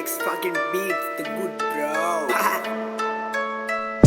X fucking beats, the good bro.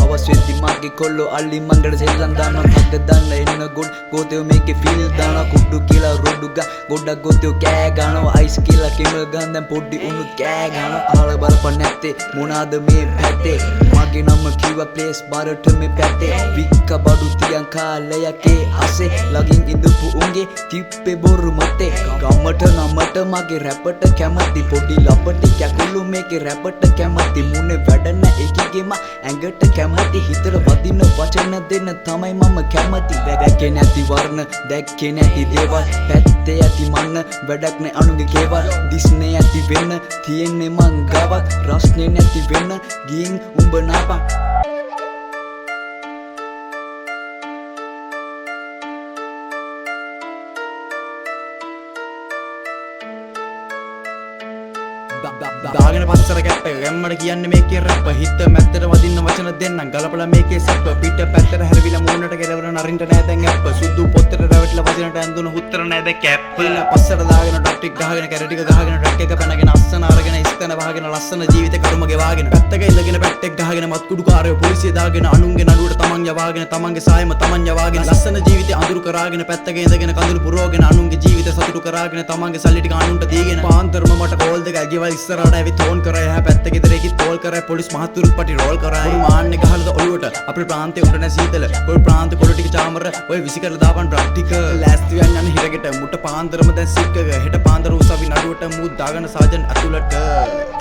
Hours වෙද්දි මගේ කොල්ලෝ අල්ලි මංගල සෙල්ලම් දානවා තග්ග දාන්න එන්න ගොඩ ගෝතයෝ මේකේ ෆීල් දානවා කුඩු කියලා රොඩු ගා ගොඩක් ගෝතයෝ කෑ ගන්නවා අයිස් කියලා කෙමල් ගන්න දැන් පොඩි උණුත් කෑ ගන්නවා අහල බලපන් නැත්තේ මොනාද මේ පැත්තේ මගේ නම කිව්වා ප්ලේස් බාරට මේ පැත්තේ වික්ක බඩු තියන් කාලයකේ අසේ ලගින් ඉඳපු උන්ගේ තිප්පේ බොරු මතේ ගමට නමට මගේ රැපට කැමති පොඩි ලපටි කැකුළු මේකේ රැපට කැමති මුනේ වැඩ නැ එකීගේම ඇඟට කැමති හිතට වදින වචන දෙන්න තමයි මම කැමති දැක්කේ නැති වර්ණ දැක්කේ නැති දේවල් පැත්තේ ඇති මන්න වැඩක් නැ අනුගේ කේවල් දිස්නේ ඇති වෙන්න තියෙන්නේ මං ගාවක් රස්නේ නැති වෙන්න ගින් උඹ නාපා දාගෙන පස්සර කැප්ප ගැම්මට කියන්නේ මේකේ රැප් හිත මැත්තට වදින්න වචන දෙන්නම් ගලපලා මේකේ සැප් පිට පැත්තට හැරවිලා මූණට කෙලවර නරින්ට නෑ දැන් ඇප් සුදු පොත්තට රැවටිලා වදිනට ඇඳුන හුත්තර නෑ දැන් කැප් පස්සට දාගෙන ටොප්ටික් ගහගෙන කැරටික ගහගෙන ට්‍රැක් එක පැනගෙන අස්සන අරගෙන ඉස්තන වහගෙන ලස්සන ජීවිත කරුම ගෙවාගෙන පැත්තක ඉඳගෙන පැට්ටෙක් ගහගෙන මත් කුඩු කාරයෝ පොලිසිය දාගෙන අනුන්ගේ නඩුවට තමන් යවාගෙන තමන්ගේ සායම තමන් යවාගෙන ලස්සන ජීවිතේ අඳුරු කරාගෙන පැත්තක ඉඳගෙන කඳුළු පුරවගෙන අනුන්ගේ ජීවිත සතුටු කරාගෙන තමන්ගේ සල්ලි ටික අනුන්ට දීගෙන පාන්තරම මට කෝල් දෙක ඇගිවල් ඉස්සරහට ඇවිත් ෆෝන් කරා එහා පැත්තක ඉදරේකි තෝල් කරා පොලිස් මහතුරුත් පටි රෝල් කරා උරු මාන්නේ ගහලද ඔළුවට අපේ ප්‍රාන්තේ උඩ නැ සීතල ඔය ප්‍රාන්තේ කොළ ටික චාමර ඔය විසි කරලා දාපන් ඩ්‍රග් ටික ලෑස්ති වෙන්න යන හිරගෙට මුට පාන්දරම දැන් සික්කක හෙට පාන්දර උසවි නඩුවට මූ දාගෙන සාජන් අතුලට